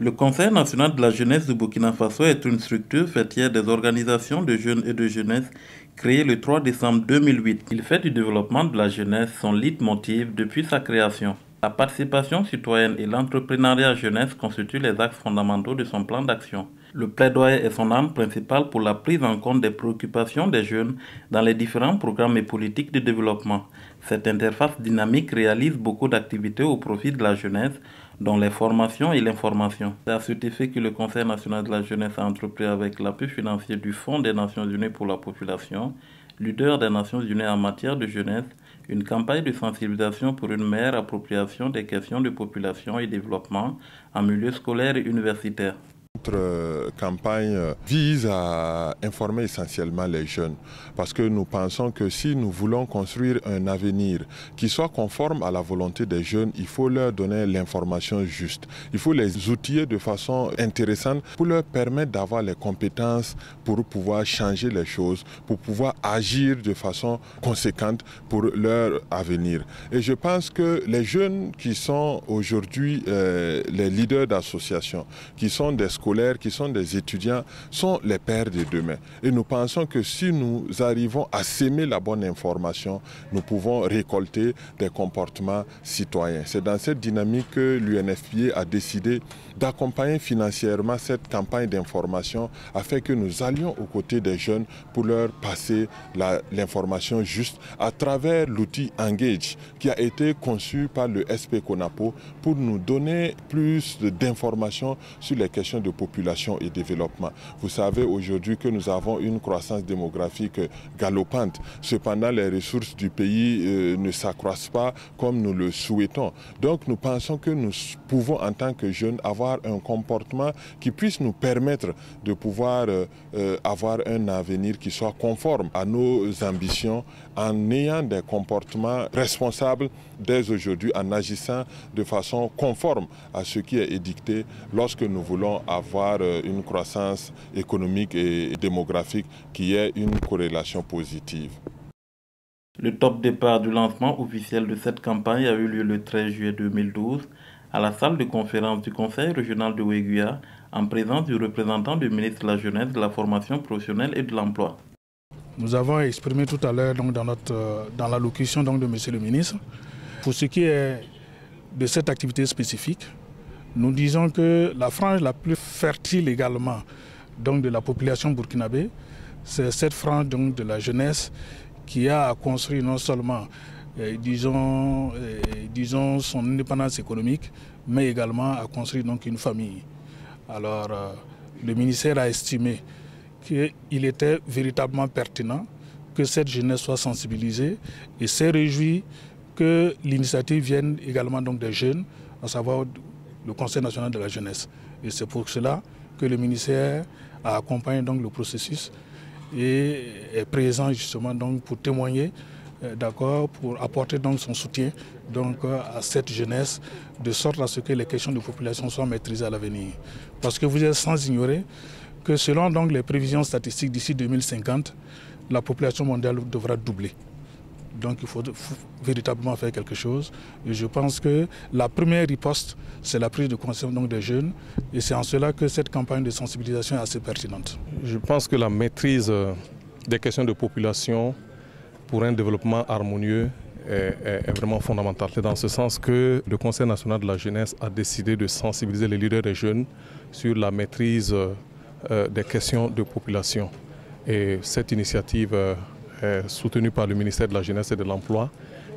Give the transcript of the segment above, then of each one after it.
Le Conseil national de la jeunesse du Burkina Faso est une structure fêtière des organisations de jeunes et de jeunesse créée le 3 décembre 2008. Il fait du développement de la jeunesse son leitmotiv depuis sa création. La participation citoyenne et l'entrepreneuriat jeunesse constituent les axes fondamentaux de son plan d'action. Le plaidoyer est son arme principale pour la prise en compte des préoccupations des jeunes dans les différents programmes et politiques de développement. Cette interface dynamique réalise beaucoup d'activités au profit de la jeunesse, dont les formations et l'information. C'est à cet effet que le Conseil national de la jeunesse a entrepris avec l'appui financier du Fonds des Nations unies pour la population, leader des Nations unies en matière de jeunesse, une campagne de sensibilisation pour une meilleure appropriation des questions de population et développement en milieu scolaire et universitaire. Notre campagne vise à informer essentiellement les jeunes parce que nous pensons que si nous voulons construire un avenir qui soit conforme à la volonté des jeunes, il faut leur donner l'information juste. Il faut les outiller de façon intéressante pour leur permettre d'avoir les compétences pour pouvoir changer les choses, pour pouvoir agir de façon conséquente pour leur avenir. Et je pense que les jeunes qui sont aujourd'hui les leaders d'associations, qui sont des scolaires, qui sont des étudiants, sont les pères de demain. Et nous pensons que si nous arrivons à s'aimer la bonne information, nous pouvons récolter des comportements citoyens. C'est dans cette dynamique que l'UNFPA a décidé d'accompagner financièrement cette campagne d'information afin que nous allions aux côtés des jeunes pour leur passer l'information juste à travers l'outil Engage qui a été conçu par le SP CONAPO pour nous donner plus d'informations sur les questions de population et développement. Vous savez aujourd'hui que nous avons une croissance démographique galopante. Cependant, les ressources du pays ne s'accroissent pas comme nous le souhaitons. Donc nous pensons que nous pouvons en tant que jeunes avoir un comportement qui puisse nous permettre de pouvoir avoir un avenir qui soit conforme à nos ambitions en ayant des comportements responsables dès aujourd'hui, en agissant de façon conforme à ce qui est édicté lorsque nous voulons avoir une croissance économique et démographique qui ait une corrélation positive. Le top départ du lancement officiel de cette campagne a eu lieu le 13 juillet 2012 à la salle de conférence du Conseil régional de Ouéguia en présence du représentant du ministre de la Jeunesse, de la Formation professionnelle et de l'Emploi. Nous avons exprimé tout à l'heure dans l'allocution de Monsieur le ministre, pour ce qui est de cette activité spécifique, nous disons que la frange la plus fertile également de la population burkinabé, c'est cette frange de la jeunesse qui a construit non seulement disons son indépendance économique, mais également à construire une famille. Alors le ministère a estimé qu'il était véritablement pertinent que cette jeunesse soit sensibilisée et s'est réjoui que l'initiative vienne également des jeunes, à savoir le Conseil national de la jeunesse. Et c'est pour cela que le ministère a accompagné le processus et est présent justement pour témoigner, pour apporter son soutien à cette jeunesse, de sorte à ce que les questions de population soient maîtrisées à l'avenir. Parce que vous êtes sans ignorer que selon les prévisions statistiques d'ici 2050, la population mondiale devra doubler. Donc il faut véritablement faire quelque chose. Et je pense que la première riposte, c'est la prise de conscience des jeunes. Et c'est en cela que cette campagne de sensibilisation est assez pertinente. Je pense que la maîtrise des questions de population pour un développement harmonieux est vraiment fondamentale. C'est dans ce sens que le Conseil national de la jeunesse a décidé de sensibiliser les leaders des jeunes sur la maîtrise des questions de population. Et cette initiative soutenue par le ministère de la Jeunesse et de l'Emploi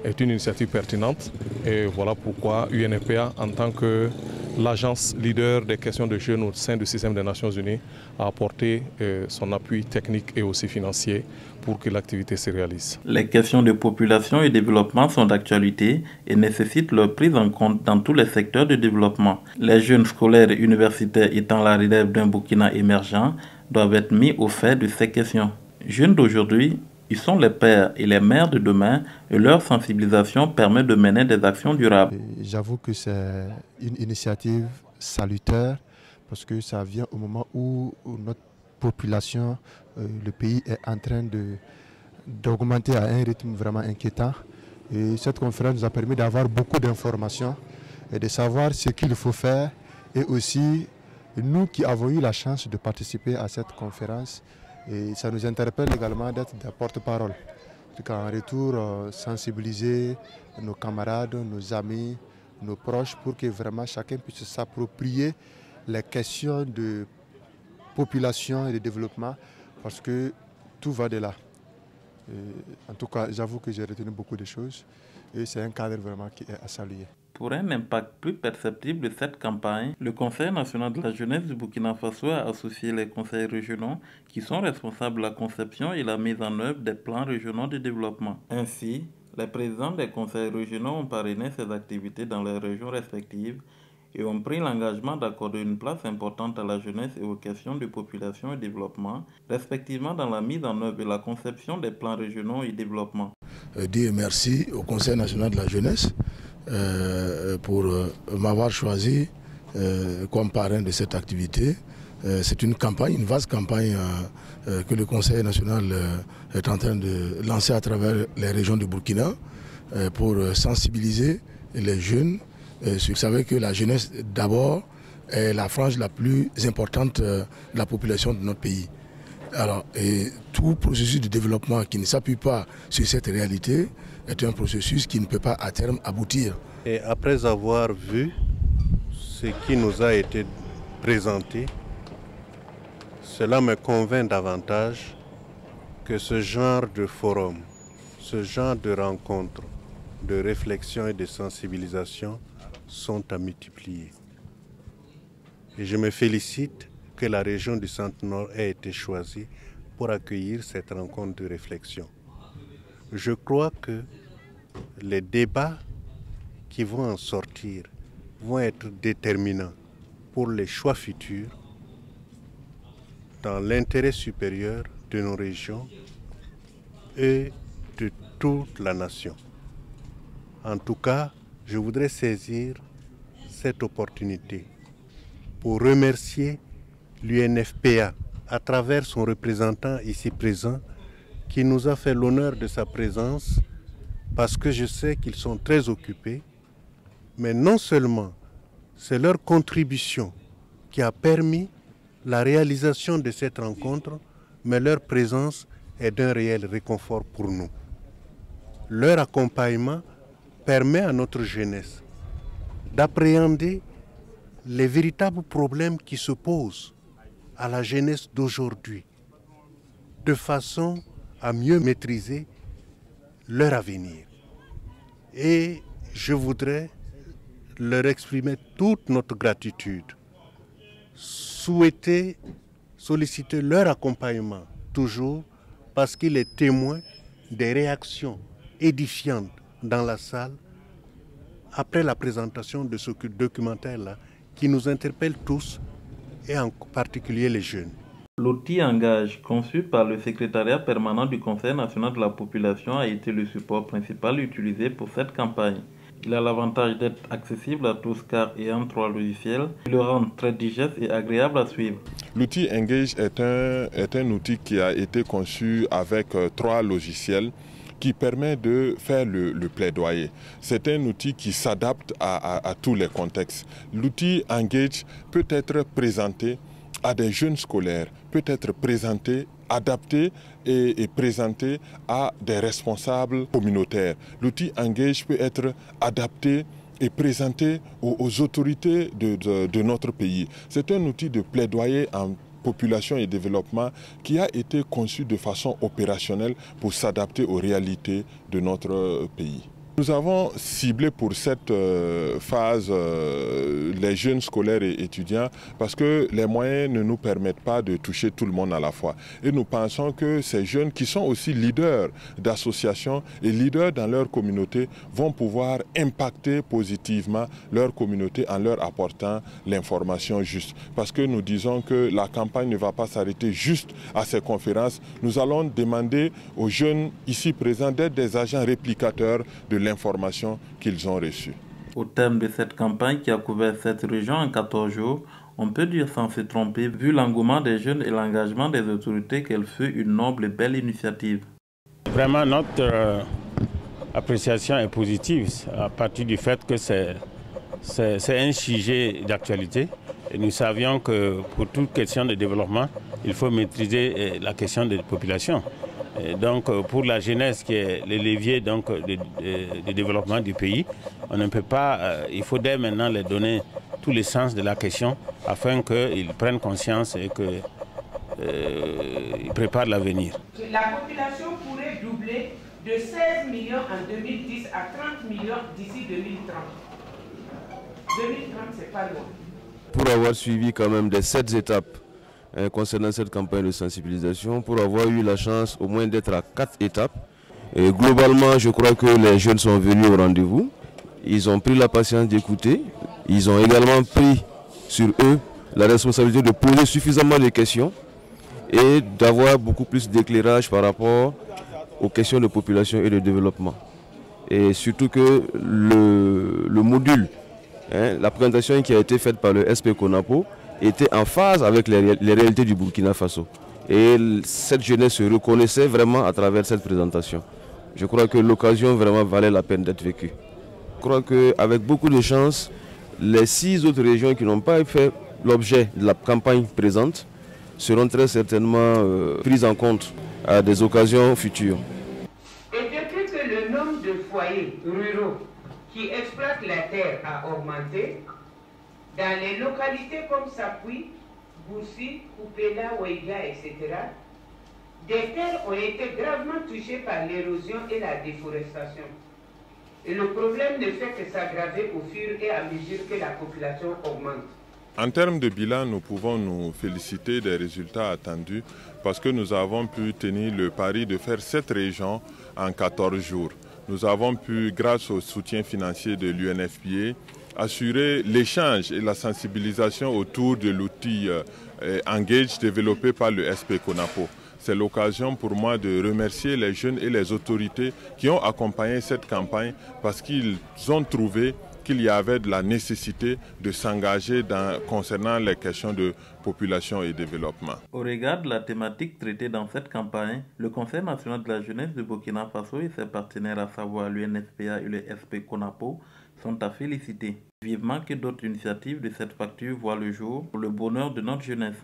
est une initiative pertinente et voilà pourquoi UNFPA, en tant que l'agence leader des questions de jeunes au sein du système des Nations Unies, a apporté son appui technique et aussi financier pour que l'activité se réalise. Les questions de population et développement sont d'actualité et nécessitent leur prise en compte dans tous les secteurs de développement. Les jeunes scolaires et universitaires étant la relève d'un Burkina émergent doivent être mis au fait de ces questions. Jeunes d'aujourd'hui, ils sont les pères et les mères de demain et leur sensibilisation permet de mener des actions durables. J'avoue que c'est une initiative salutaire parce que ça vient au moment où notre population, le pays est en train d'augmenter à un rythme vraiment inquiétant. Et cette conférence nous a permis d'avoir beaucoup d'informations et de savoir ce qu'il faut faire et aussi Nous qui avons eu la chance de participer à cette conférence, et ça nous interpelle également d'être des porte-parole. En retour, sensibiliser nos camarades, nos amis, nos proches pour que vraiment chacun puisse s'approprier les questions de population et de développement parce que tout va de là. En tout cas, j'avoue que j'ai retenu beaucoup de choses et c'est un cadre vraiment qui est à saluer. Pour un impact plus perceptible de cette campagne, le Conseil national de la jeunesse du Burkina Faso a associé les conseils régionaux qui sont responsables de la conception et la mise en œuvre des plans régionaux de développement. Ainsi, les présidents des conseils régionaux ont parrainé ces activités dans leurs régions respectives et ont pris l'engagement d'accorder une place importante à la jeunesse et aux questions de population et développement, respectivement dans la mise en œuvre et la conception des plans régionaux et développement. Dire merci au Conseil national de la jeunesse pour m'avoir choisi comme parrain de cette activité. C'est une campagne, une vaste campagne que le Conseil national est en train de lancer à travers les régions du Burkina pour sensibiliser les jeunes. Vous savez que la jeunesse, d'abord, est la frange la plus importante de la population de notre pays. Alors, et tout processus de développement qui ne s'appuie pas sur cette réalité est un processus qui ne peut pas à terme aboutir. Et après avoir vu ce qui nous a été présenté, cela me convainc davantage que ce genre de forum, ce genre de rencontres, de réflexion et de sensibilisation sont à multiplier. Et je me félicite que la région du Centre-Nord ait été choisie pour accueillir cette rencontre de réflexion. Je crois que les débats qui vont en sortir vont être déterminants pour les choix futurs dans l'intérêt supérieur de nos régions et de toute la nation. En tout cas, je voudrais saisir cette opportunité pour remercier l'UNFPA à travers son représentant ici présent qui nous a fait l'honneur de sa présence parce que je sais qu'ils sont très occupés, mais non seulement c'est leur contribution qui a permis la réalisation de cette rencontre, mais leur présence est d'un réel réconfort pour nous. Leur accompagnement permet à notre jeunesse d'appréhender les véritables problèmes qui se posent à la jeunesse d'aujourd'hui, de façon à mieux maîtriser leur avenir. Et je voudrais leur exprimer toute notre gratitude, souhaiter, solliciter leur accompagnement, toujours parce qu'il est témoin des réactions édifiantes dans la salle après la présentation de ce documentaire-là qui nous interpelle tous et en particulier les jeunes. L'outil Engage, conçu par le secrétariat permanent du Conseil national de la population, a été le support principal utilisé pour cette campagne. Il a l'avantage d'être accessible à tous car ayant 3 logiciels, il le rend très digeste et agréable à suivre. L'outil Engage est un outil qui a été conçu avec 3 logiciels qui permet de faire le plaidoyer. C'est un outil qui s'adapte à tous les contextes. L'outil Engage peut être présenté à des jeunes scolaires, peut être présenté, adapté et présenté à des responsables communautaires. L'outil Engage peut être adapté et présenté aux autorités de notre pays. C'est un outil de plaidoyer en population et développement qui a été conçu de façon opérationnelle pour s'adapter aux réalités de notre pays. Nous avons ciblé pour cette phase les jeunes scolaires et étudiants parce que les moyens ne nous permettent pas de toucher tout le monde à la fois. Et nous pensons que ces jeunes qui sont aussi leaders d'associations et leaders dans leur communauté vont pouvoir impacter positivement leur communauté en leur apportant l'information juste. Parce que nous disons que la campagne ne va pas s'arrêter juste à ces conférences. Nous allons demander aux jeunes ici présents d'être des agents réplicateurs de l'information qu'ils ont reçue. Au terme de cette campagne qui a couvert cette région en 14 jours, on peut dire sans se tromper, vu l'engouement des jeunes et l'engagement des autorités, qu'elle fut une noble et belle initiative. Vraiment, notre appréciation est positive à partir du fait que c'est un sujet d'actualité Et nous savions que pour toute question de développement, il faut maîtriser la question des populations. Et donc pour la jeunesse qui est le levier donc, de développement du pays, on ne peut pas, il faut dès maintenant leur donner tout le sens de la question afin qu'ils prennent conscience et qu'ils préparent l'avenir. La population pourrait doubler de 16 millions en 2010 à 30 millions d'ici 2030. 2030, c'est pas loin. Pour avoir suivi quand même des 7 étapes concernant cette campagne de sensibilisation, pour avoir eu la chance au moins d'être à 4 étapes, et globalement je crois que les jeunes sont venus au rendez-vous, ils ont pris la patience d'écouter, ils ont également pris sur eux la responsabilité de poser suffisamment de questions et d'avoir beaucoup plus d'éclairage par rapport aux questions de population et de développement. Et surtout que le module, la présentation qui a été faite par le SP CONAPO était en phase avec les réalités du Burkina Faso. Et cette jeunesse se reconnaissait vraiment à travers cette présentation. Je crois que l'occasion vraiment valait la peine d'être vécue. Je crois qu'avec beaucoup de chance, les 6 autres régions qui n'ont pas fait l'objet de la campagne présente seront très certainement prises en compte à des occasions futures. Et depuis que le nombre de foyers ruraux qui exploitent la terre a augmenté, dans les localités comme Sapui, Boussi, Koupela, Ouéga, etc., des terres ont été gravement touchées par l'érosion et la déforestation. Et le problème ne fait que s'aggraver au fur et à mesure que la population augmente. En termes de bilan, nous pouvons nous féliciter des résultats attendus parce que nous avons pu tenir le pari de faire 7 régions en 14 jours. Nous avons pu, grâce au soutien financier de l'UNFPA, assurer l'échange et la sensibilisation autour de l'outil Engage développé par le SP CONAPO. C'est l'occasion pour moi de remercier les jeunes et les autorités qui ont accompagné cette campagne parce qu'ils ont trouvé qu'il y avait de la nécessité de s'engager concernant les questions de population et développement. Au regard de la thématique traitée dans cette campagne, le Conseil national de la jeunesse du Burkina Faso et ses partenaires, à savoir l'UNFPA et le SP CONAPO, sont à féliciter. Vivement que d'autres initiatives de cette facture voient le jour pour le bonheur de notre jeunesse.